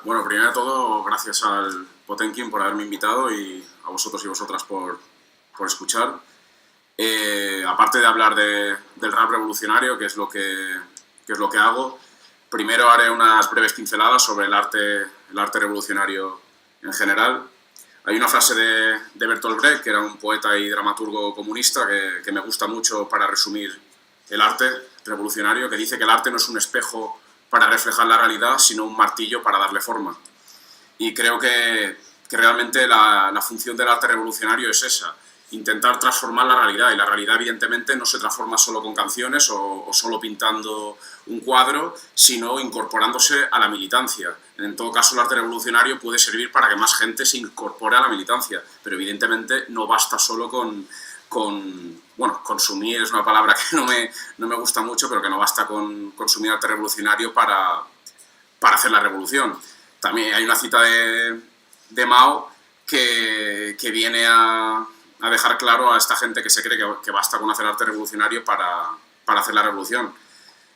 Bueno, primero de todo, gracias al Potenkin por haberme invitado y a vosotros y vosotras por escuchar. Aparte de hablar del rap revolucionario, que es lo que hago, primero haré unas breves pinceladas sobre el arte revolucionario en general. Hay una frase de Bertolt Brecht, que era un poeta y dramaturgo comunista, que me gusta mucho para resumir el arte revolucionario, que dice que el arte no es un espejo para reflejar la realidad, sino un martillo para darle forma. Y creo que realmente la función del arte revolucionario es esa, intentar transformar la realidad. Y la realidad, evidentemente, no se transforma solo con canciones o solo pintando un cuadro, sino incorporándose a la militancia. En todo caso, el arte revolucionario puede servir para que más gente se incorpore a la militancia, pero evidentemente no basta solo bueno, consumir es una palabra que no me gusta mucho, pero que no basta con consumir arte revolucionario para hacer la revolución. También hay una cita de Mao que viene a dejar claro a esta gente que se cree que basta con hacer arte revolucionario para hacer la revolución.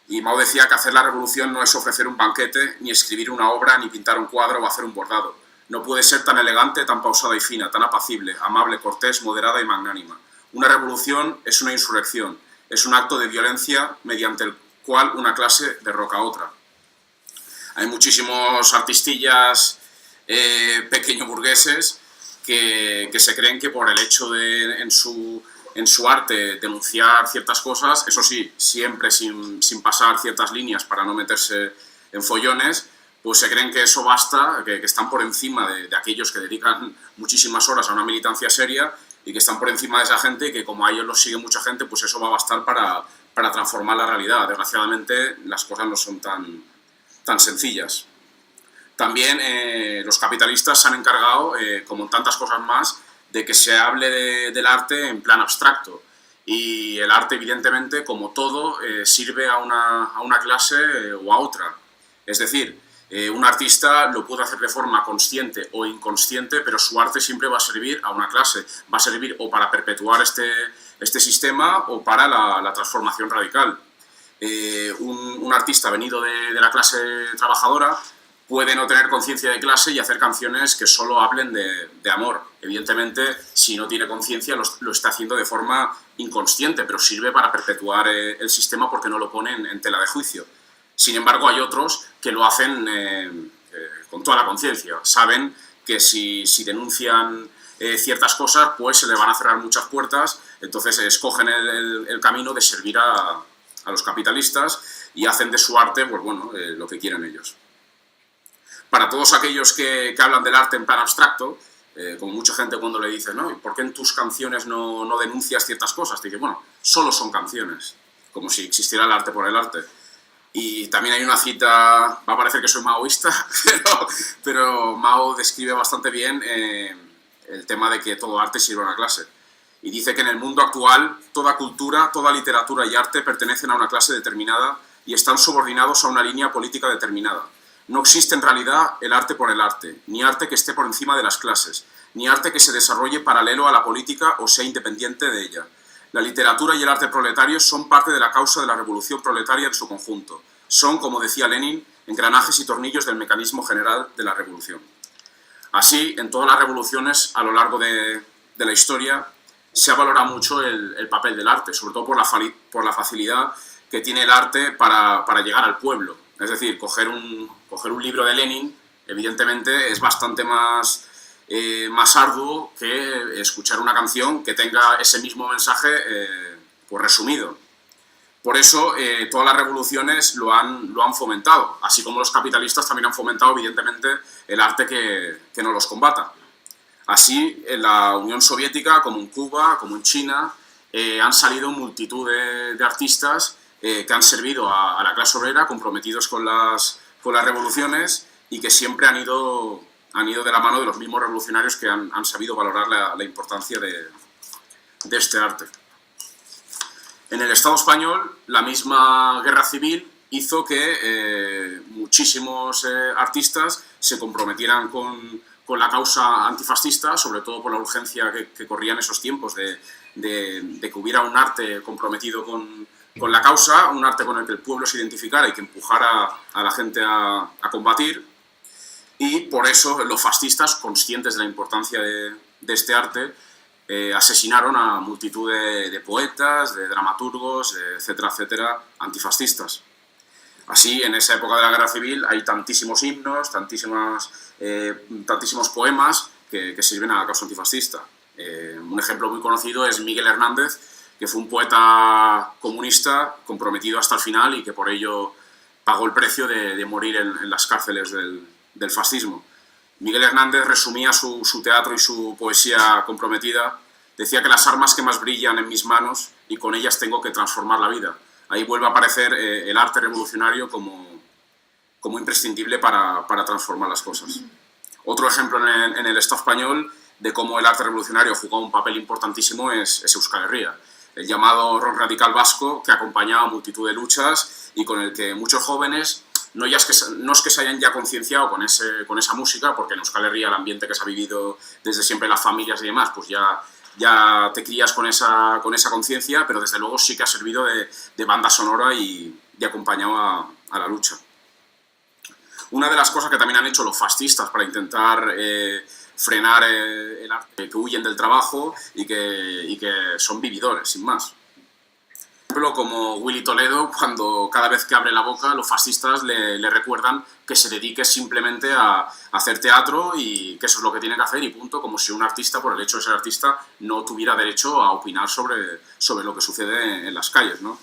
Y Mao decía que hacer la revolución no es ofrecer un banquete, ni escribir una obra, ni pintar un cuadro o hacer un bordado. No puede ser tan elegante, tan pausada y fina, tan apacible, amable, cortés, moderada y magnánima. Una revolución es una insurrección, es un acto de violencia mediante el cual una clase derroca a otra. Hay muchísimos artistillas pequeño burgueses que se creen que por el hecho de en su arte denunciar ciertas cosas, eso sí, siempre sin pasar ciertas líneas para no meterse en follones, pues se creen que eso basta, que están por encima de aquellos que dedican muchísimas horas a una militancia seria y que están por encima de esa gente y que como a ellos los sigue mucha gente, pues eso va a bastar para transformar la realidad. Desgraciadamente las cosas no son tan sencillas. También los capitalistas se han encargado, como en tantas cosas más, de que se hable del arte en plan abstracto. Y el arte, evidentemente, como todo, sirve a una clase o a otra. Es decir, un artista lo puede hacer de forma consciente o inconsciente, pero su arte siempre va a servir a una clase. Va a servir o para perpetuar este sistema o para la transformación radical. Un artista venido de la clase trabajadora puede no tener conciencia de clase y hacer canciones que solo hablen de amor. Evidentemente, si no tiene conciencia, lo está haciendo de forma inconsciente, pero sirve para perpetuar el sistema porque no lo pone en tela de juicio. Sin embargo, hay otros que lo hacen con toda la conciencia. Saben que si denuncian ciertas cosas, pues se le van a cerrar muchas puertas, entonces escogen el camino de servir a los capitalistas y hacen de su arte, pues bueno, lo que quieren ellos. Para todos aquellos que hablan del arte en plan abstracto, como mucha gente cuando le dice, ¿no? ¿Por qué en tus canciones no denuncias ciertas cosas? Te dice, bueno, solo son canciones, como si existiera el arte por el arte. Y también hay una cita, va a parecer que soy maoísta, pero Mao describe bastante bien el tema de que todo arte sirve a una clase. Y dice que en el mundo actual toda cultura, toda literatura y arte pertenecen a una clase determinada y están subordinados a una línea política determinada. No existe en realidad el arte por el arte, ni arte que esté por encima de las clases, ni arte que se desarrolle paralelo a la política o sea independiente de ella. La literatura y el arte proletario son parte de la causa de la revolución proletaria en su conjunto. Son, como decía Lenin, engranajes y tornillos del mecanismo general de la revolución. Así, en todas las revoluciones a lo largo de la historia se ha valorado mucho el papel del arte, sobre todo por la facilidad que tiene el arte para llegar al pueblo. Es decir, coger un libro de Lenin, evidentemente, es bastante más arduo que escuchar una canción que tenga ese mismo mensaje pues resumido. Por eso todas las revoluciones lo han fomentado, así como los capitalistas también han fomentado, evidentemente, el arte que no los combata. Así, en la Unión Soviética, como en Cuba, como en China, han salido multitud de artistas que han servido a la clase obrera, comprometidos con las revoluciones y que siempre han ido de la mano de los mismos revolucionarios que han sabido valorar la importancia de este arte. En el Estado español, la misma guerra civil hizo que muchísimos artistas se comprometieran con la causa antifascista, sobre todo por la urgencia que corría en esos tiempos de que hubiera un arte comprometido con la causa, un arte con el que el pueblo se identificara y que empujara a la gente a combatir. Y por eso los fascistas, conscientes de la importancia de este arte, asesinaron a multitud de poetas, de dramaturgos, etcétera, etcétera, antifascistas. Así, en esa época de la Guerra Civil hay tantísimos himnos, tantísimos poemas que sirven a la causa antifascista. Un ejemplo muy conocido es Miguel Hernández, que fue un poeta comunista comprometido hasta el final y que por ello pagó el precio de morir en las cárceles del fascismo. Miguel Hernández resumía su teatro y su poesía comprometida. Decía que las armas que más brillan en mis manos y con ellas tengo que transformar la vida. Ahí vuelve a aparecer el arte revolucionario como imprescindible para transformar las cosas. Otro ejemplo en el Estado español de cómo el arte revolucionario jugó un papel importantísimo es Euskal Herria, el llamado rock radical vasco que acompañaba a multitud de luchas y con el que muchos jóvenes no es que se hayan ya concienciado con esa música, porque en Euskal Herria el ambiente que se ha vivido desde siempre, las familias y demás, pues ya te crías con esa conciencia, pero desde luego sí que ha servido de banda sonora y acompañado a la lucha. Una de las cosas que también han hecho los fascistas para intentar frenar el arte, que huyen del trabajo y que son vividores, sin más. Por ejemplo, como Willy Toledo, cuando cada vez que abre la boca los fascistas le recuerdan que se dedique simplemente a hacer teatro y que eso es lo que tiene que hacer y punto, como si un artista, por el hecho de ser artista, no tuviera derecho a opinar sobre lo que sucede en las calles, ¿no?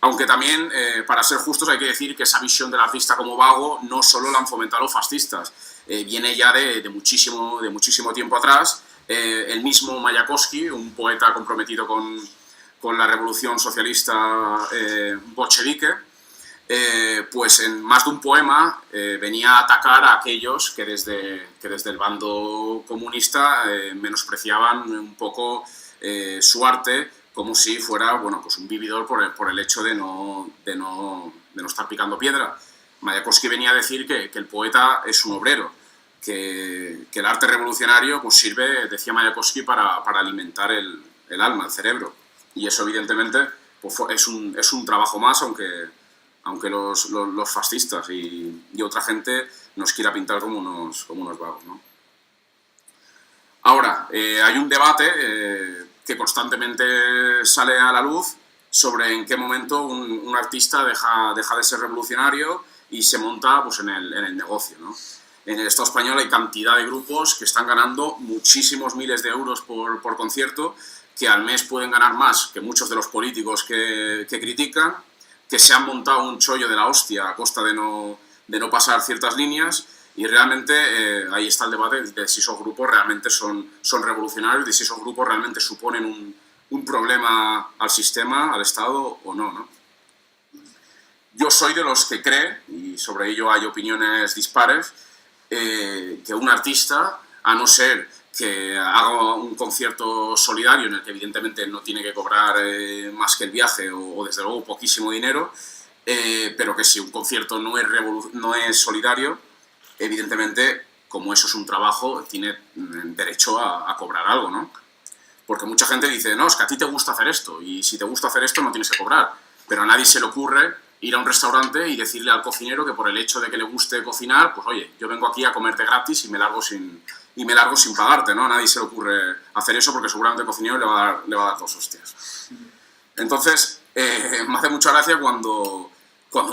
Aunque también, para ser justos, hay que decir que esa visión del artista como vago no solo la han fomentado los fascistas, viene ya de muchísimo tiempo atrás. El mismo Mayakovsky, un poeta comprometido con la revolución socialista bolchevique, pues en más de un poema venía a atacar a aquellos que desde el bando comunista menospreciaban un poco su arte, como si fuera, bueno, pues un vividor por el hecho de no estar picando piedra. Mayakovsky venía a decir que el poeta es un obrero, que el arte revolucionario pues sirve, decía Mayakovsky, para alimentar el alma, el cerebro. Y eso, evidentemente, pues es un trabajo más, aunque los fascistas y otra gente nos quiera pintar como unos vagos, ¿no? Ahora, hay un debate que constantemente sale a la luz sobre en qué momento un artista deja de ser revolucionario y se monta pues, en el negocio, ¿no? En el Estado español hay cantidad de grupos que están ganando muchísimos miles de euros por concierto, que al mes pueden ganar más que muchos de los políticos que critican, que se han montado un chollo de la hostia a costa de no pasar ciertas líneas. Y realmente ahí está el debate de si esos grupos realmente son revolucionarios, de si esos grupos realmente suponen un problema al sistema, al Estado o no, ¿no? Yo soy de los que cree, y sobre ello hay opiniones dispares, que un artista, a no ser que haga un concierto solidario en el que evidentemente no tiene que cobrar más que el viaje o desde luego poquísimo dinero, pero que si un concierto no es solidario, evidentemente, como eso es un trabajo, tiene derecho a cobrar algo, ¿no? Porque mucha gente dice, no, es que a ti te gusta hacer esto, y si te gusta hacer esto no tienes que cobrar. Pero a nadie se le ocurre ir a un restaurante y decirle al cocinero que por el hecho de que le guste cocinar, pues oye, yo vengo aquí a comerte gratis y me largo sin pagarte, ¿no? A nadie se le ocurre hacer eso porque seguramente el cocinero le va a dar dos hostias. Entonces, me hace mucha gracia cuando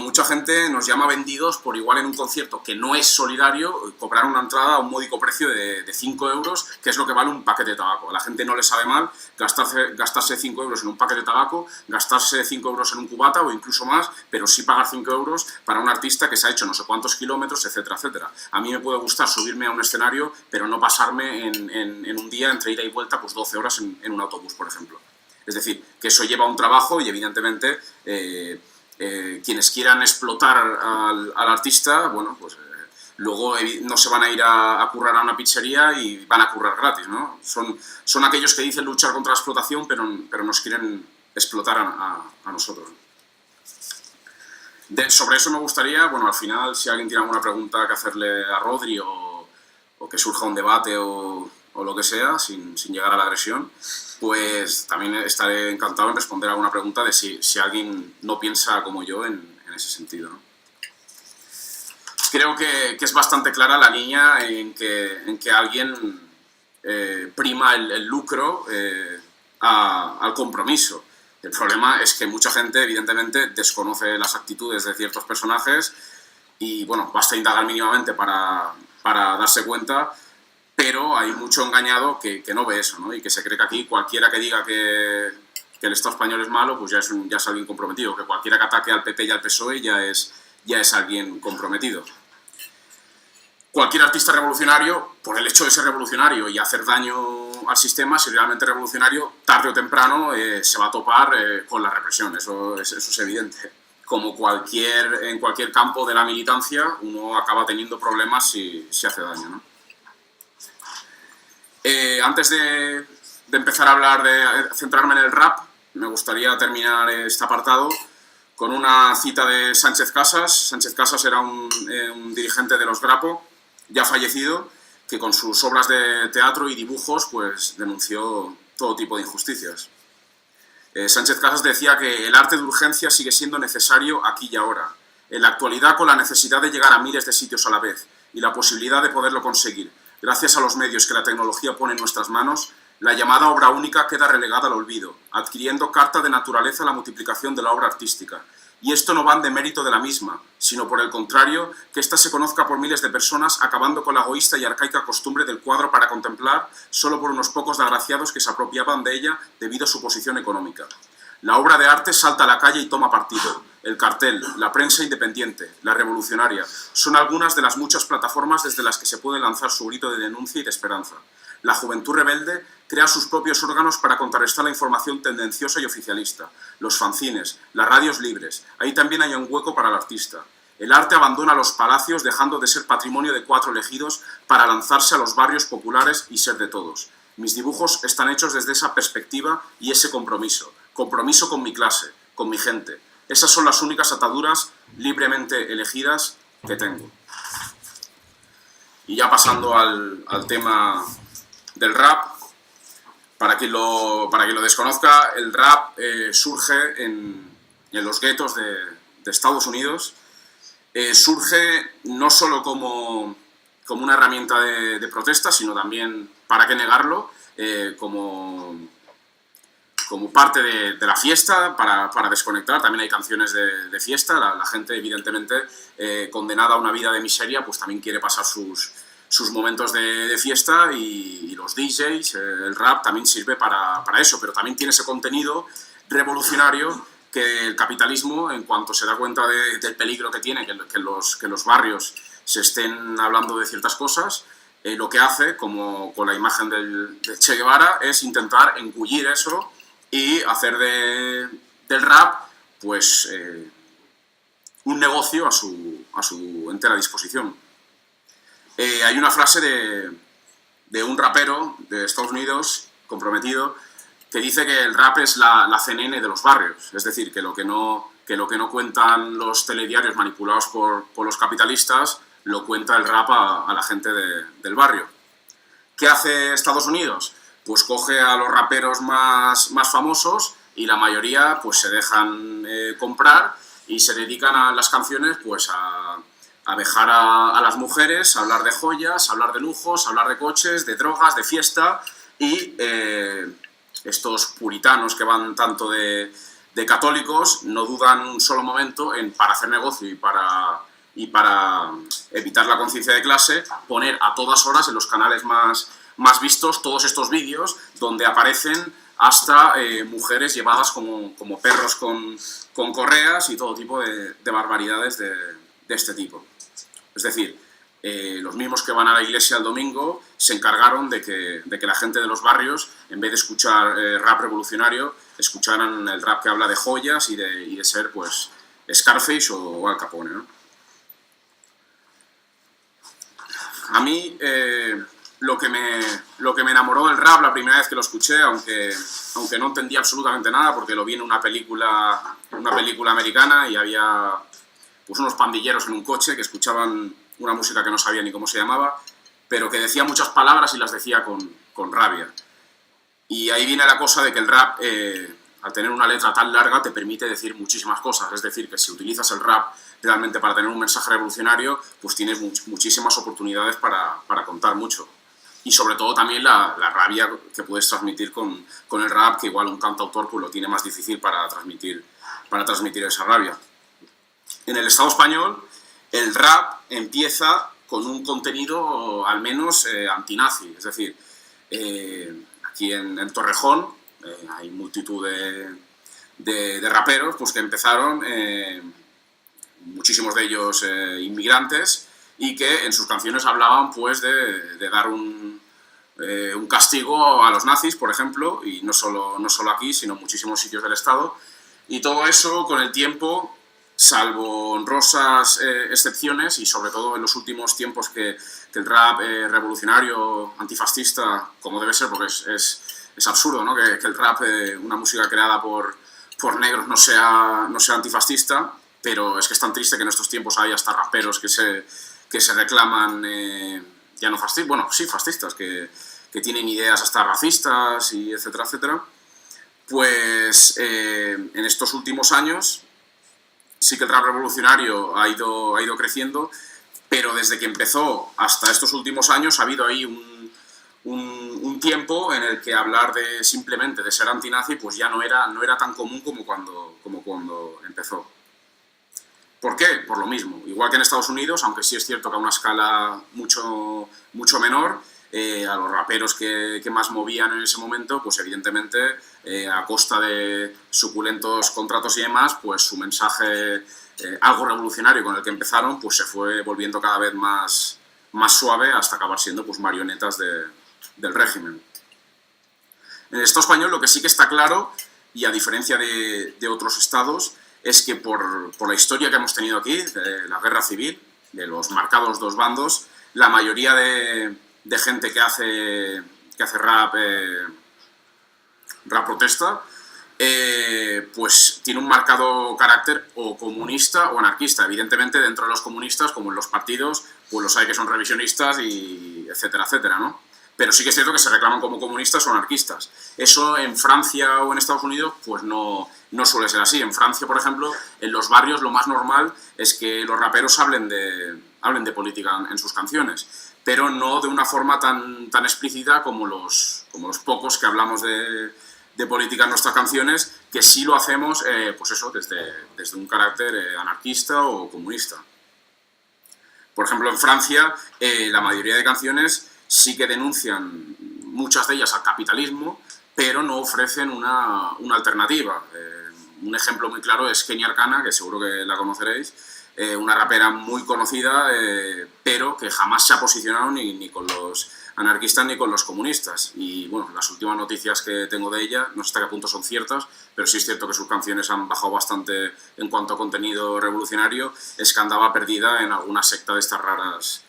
mucha gente nos llama vendidos por igual en un concierto que no es solidario, cobrar una entrada a un módico precio de 5 euros, que es lo que vale un paquete de tabaco. A la gente no le sabe mal gastarse 5 euros en un paquete de tabaco, gastarse 5 euros en un cubata o incluso más, pero sí pagar 5 euros para un artista que se ha hecho no sé cuántos kilómetros, etcétera, etcétera. A mí me puede gustar subirme a un escenario, pero no pasarme en un día entre ida y vuelta pues 12 horas en un autobús, por ejemplo. Es decir, que eso lleva un trabajo y evidentemente quienes quieran explotar al artista, bueno, pues luego no se van a ir a currar a una pizzería y van a currar gratis, ¿no? Son aquellos que dicen luchar contra la explotación, pero nos quieren explotar a nosotros. Sobre eso me gustaría, bueno, al final, si alguien tiene alguna pregunta que hacerle a Rodri o que surja un debate o lo que sea, sin llegar a la agresión, pues también estaré encantado en responder alguna pregunta de si alguien no piensa como yo en ese sentido, ¿no? creo que es bastante clara la línea en que alguien prima el lucro al compromiso. El problema es que mucha gente, evidentemente, desconoce las actitudes de ciertos personajes y, bueno, basta indagar mínimamente para darse cuenta, pero hay mucho engañado que no ve eso, ¿no? Y que se cree que aquí cualquiera que diga que el Estado español es malo, pues ya es alguien comprometido, que cualquiera que ataque al PP y al PSOE ya es alguien comprometido. Cualquier artista revolucionario, por el hecho de ser revolucionario y hacer daño al sistema, si realmente es revolucionario, tarde o temprano se va a topar con la represión, eso es evidente. Como en cualquier campo de la militancia, uno acaba teniendo problemas si hace daño, ¿no? Antes de empezar a hablar, de centrarme en el rap, me gustaría terminar este apartado con una cita de Sánchez Casas. Sánchez Casas era un dirigente de los Grapo, ya fallecido, que con sus obras de teatro y dibujos pues denunció todo tipo de injusticias. Sánchez Casas decía que el arte de urgencia sigue siendo necesario aquí y ahora, en la actualidad con la necesidad de llegar a miles de sitios a la vez y la posibilidad de poderlo conseguir. Gracias a los medios que la tecnología pone en nuestras manos, la llamada obra única queda relegada al olvido, adquiriendo carta de naturaleza la multiplicación de la obra artística. Y esto no va en demérito de la misma, sino por el contrario, que ésta se conozca por miles de personas, acabando con la egoísta y arcaica costumbre del cuadro para contemplar solo por unos pocos desgraciados que se apropiaban de ella debido a su posición económica. La obra de arte salta a la calle y toma partido. El cartel, la prensa independiente, la revolucionaria, son algunas de las muchas plataformas desde las que se puede lanzar su grito de denuncia y de esperanza. La juventud rebelde crea sus propios órganos para contrarrestar la información tendenciosa y oficialista, los fanzines, las radios libres. Ahí también hay un hueco para el artista. El arte abandona los palacios dejando de ser patrimonio de 4 elegidos para lanzarse a los barrios populares y ser de todos. Mis dibujos están hechos desde esa perspectiva y ese compromiso. Compromiso con mi clase, con mi gente. Esas son las únicas ataduras libremente elegidas que tengo. Y ya pasando al tema del rap, para quien lo desconozca, el rap surge en los guetos de Estados Unidos. Surge no solo como una herramienta de protesta, sino también, para qué negarlo, como parte de la fiesta, para desconectar. También hay canciones de fiesta. La gente, evidentemente, condenada a una vida de miseria, pues también quiere pasar sus momentos de fiesta, y los DJs, el rap también sirve para eso, pero también tiene ese contenido revolucionario que el capitalismo, en cuanto se da cuenta del peligro que tiene, que los barrios se estén hablando de ciertas cosas, lo que hace, como con la imagen de Che Guevara, es intentar engullir eso y hacer del rap pues un negocio a su entera disposición. Hay una frase de un rapero de Estados Unidos, comprometido, que dice que el rap es la CNN de los barrios. Es decir, que lo que no cuentan los telediarios manipulados por los capitalistas, lo cuenta el rap a la gente del barrio. ¿Qué hace Estados Unidos? Pues coge a los raperos más famosos y la mayoría pues se dejan comprar y se dedican a las canciones pues a vejar a las mujeres, a hablar de joyas, a hablar de lujos, a hablar de coches, de drogas, de fiesta, y estos puritanos que van tanto de católicos no dudan un solo momento en, para hacer negocio y para evitar la conciencia de clase, poner a todas horas en los canales más vistos todos estos vídeos donde aparecen hasta mujeres llevadas como perros con correas y todo tipo de barbaridades de este tipo. Es decir, los mismos que van a la iglesia el domingo se encargaron de que la gente de los barrios, en vez de escuchar rap revolucionario, escucharan el rap que habla de joyas y de ser, pues, Scarface o Al Capone, ¿no? A mí, lo que me enamoró del rap la primera vez que lo escuché, aunque no entendía absolutamente nada, porque lo vi en una película americana y había pues unos pandilleros en un coche que escuchaban una música que no sabía ni cómo se llamaba, pero que decía muchas palabras y las decía con rabia. Y ahí viene la cosa de que el rap, al tener una letra tan larga te permite decir muchísimas cosas. Es decir, que si utilizas el rap realmente para tener un mensaje revolucionario, pues tienes muchísimas oportunidades para contar mucho. Y sobre todo también la rabia que puedes transmitir con el rap, que igual un cantautor pues lo tiene más difícil para transmitir esa rabia. En el Estado español, el rap empieza con un contenido al menos antinazi. Es decir, aquí en Torrejón hay multitud de raperos pues, que empezaron, muchísimos de ellos inmigrantes, y que en sus canciones hablaban pues, de dar un castigo a los nazis, por ejemplo, y no solo aquí, sino en muchísimos sitios del Estado. Y todo eso, con el tiempo, salvo honrosas excepciones, y sobre todo en los últimos tiempos que el rap revolucionario, antifascista, como debe ser, porque es absurdo, ¿no? que el rap, una música creada por negros, no sea antifascista, pero es que es tan triste que en estos tiempos hay hasta raperos que se reclaman, ya no fascistas, bueno, sí fascistas, que tienen ideas hasta racistas, y etcétera, etcétera. Pues en estos últimos años sí que el rap revolucionario ha ido creciendo, pero desde que empezó hasta estos últimos años ha habido ahí un tiempo en el que hablar simplemente de ser antinazi pues ya no era tan común como cuando empezó. ¿Por qué? Por lo mismo. Igual que en Estados Unidos, aunque sí es cierto que a una escala mucho menor, a los raperos que más movían en ese momento, pues evidentemente a costa de suculentos contratos y demás, pues su mensaje algo revolucionario con el que empezaron, pues se fue volviendo cada vez más suave hasta acabar siendo pues marionetas del régimen. En el Estado español lo que sí que está claro, y a diferencia de otros estados, es que por la historia que hemos tenido aquí, de la guerra civil, de los marcados dos bandos, la mayoría de gente que hace rap protesta, pues tiene un marcado carácter o comunista o anarquista. Evidentemente, dentro de los comunistas, como en los partidos, pues los hay que son revisionistas y etcétera, etcétera, ¿no? Pero sí que es cierto que se reclaman como comunistas o anarquistas. Eso en Francia o en Estados Unidos pues no suele ser así. En Francia, por ejemplo, en los barrios lo más normal es que los raperos hablen de política en sus canciones, pero no de una forma tan explícita como los pocos que hablamos de política en nuestras canciones, que sí lo hacemos pues eso, desde un carácter anarquista o comunista. Por ejemplo, en Francia la mayoría de canciones sí que denuncian, muchas de ellas, al capitalismo, pero no ofrecen una alternativa. Un ejemplo muy claro es Kenya Arcana, que seguro que la conoceréis, una rapera muy conocida, pero que jamás se ha posicionado ni con los anarquistas ni con los comunistas. Y bueno, las últimas noticias que tengo de ella, no sé hasta qué punto son ciertas, pero sí es cierto que sus canciones han bajado bastante en cuanto a contenido revolucionario. Es que andaba perdida en alguna secta de estas raras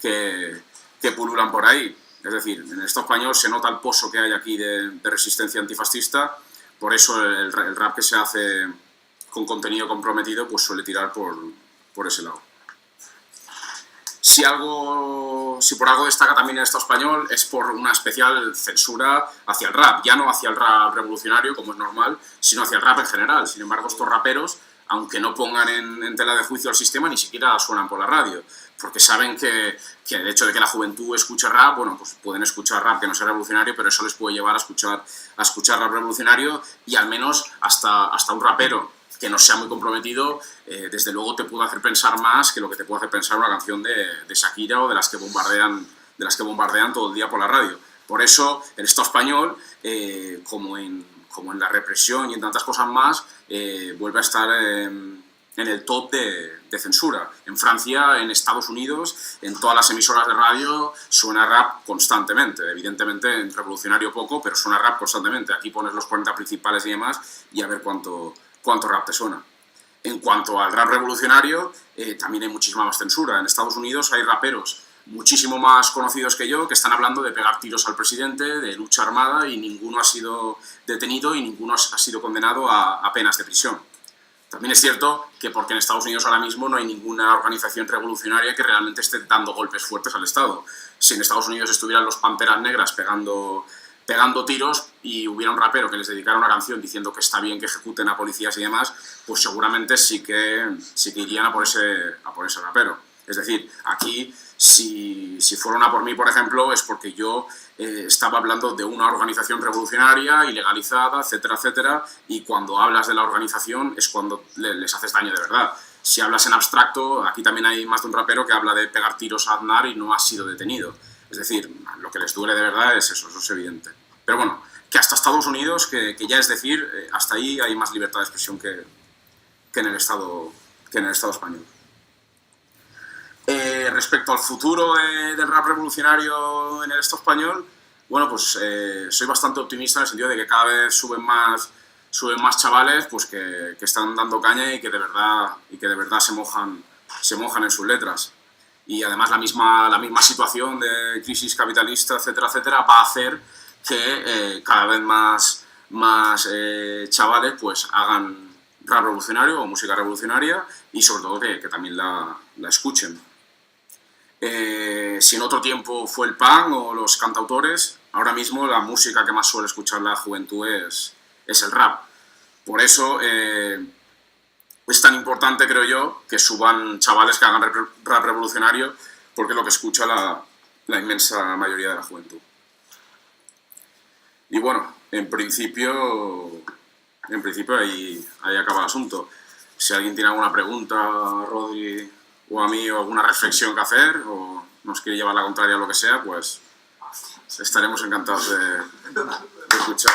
que pululan por ahí. Es decir, en el Estado español se nota el pozo que hay aquí de resistencia antifascista, por eso el rap que se hace con contenido comprometido pues suele tirar por ese lado. Si por algo destaca también el Estado español es por una especial censura hacia el rap, ya no hacia el rap revolucionario como es normal, sino hacia el rap en general. Sin embargo, estos raperos, aunque no pongan en tela de juicio al sistema, ni siquiera suenan por la radio, porque saben que el hecho de que la juventud escuche rap, bueno, pues pueden escuchar rap que no sea revolucionario, pero eso les puede llevar a escuchar rap revolucionario, y al menos hasta un rapero que no sea muy comprometido, desde luego te puede hacer pensar más que lo que te puede hacer pensar una canción de Shakira o de las que bombardean todo el día por la radio. Por eso el Estado español, como en la represión y en tantas cosas más, vuelve a estar en el top de censura. En Francia, en Estados Unidos, en todas las emisoras de radio suena rap constantemente. Evidentemente en revolucionario poco, pero suena rap constantemente. Aquí pones los 40 principales y demás y a ver cuánto rap te suena. En cuanto al rap revolucionario, también hay muchísima más censura. En Estados Unidos hay raperos muchísimo más conocidos que yo que están hablando de pegar tiros al presidente, de lucha armada, y ninguno ha sido detenido y ninguno ha sido condenado a penas de prisión. También es cierto que porque en Estados Unidos ahora mismo no hay ninguna organización revolucionaria que realmente esté dando golpes fuertes al Estado. Si en Estados Unidos estuvieran los Panteras Negras pegando pegando tiros y hubiera un rapero que les dedicara una canción diciendo que está bien que ejecuten a policías y demás, pues seguramente sí que irían a por ese rapero. Es decir, aquí, si fueron a por mí, por ejemplo, es porque yo estaba hablando de una organización revolucionaria, ilegalizada, etcétera, etcétera, y cuando hablas de la organización es cuando les haces daño de verdad. Si hablas en abstracto, aquí también hay más de un rapero que habla de pegar tiros a Aznar y no ha sido detenido. Es decir, lo que les duele de verdad es eso es evidente. Pero bueno, que hasta Estados Unidos, que ya es decir, hasta ahí hay más libertad de expresión que en el Estado español. Respecto al futuro del rap revolucionario en el Estado español, bueno, pues soy bastante optimista en el sentido de que cada vez suben más chavales pues que están dando caña y que de verdad se mojan en sus letras. Y además la misma situación de crisis capitalista, etcétera, etcétera, va a hacer que cada vez más chavales pues hagan rap revolucionario o música revolucionaria y sobre todo que también la escuchen. Si en otro tiempo fue el punk o los cantautores, ahora mismo la música que más suele escuchar la juventud es el rap. Por eso es tan importante, creo yo, que suban chavales que hagan rap revolucionario, porque es lo que escucha la inmensa mayoría de la juventud. Y bueno, en principio ahí acaba el asunto. Si alguien tiene alguna pregunta, a Rodri o a mí, o alguna reflexión que hacer, o nos quiere llevar la contraria o lo que sea, pues estaremos encantados de escuchar.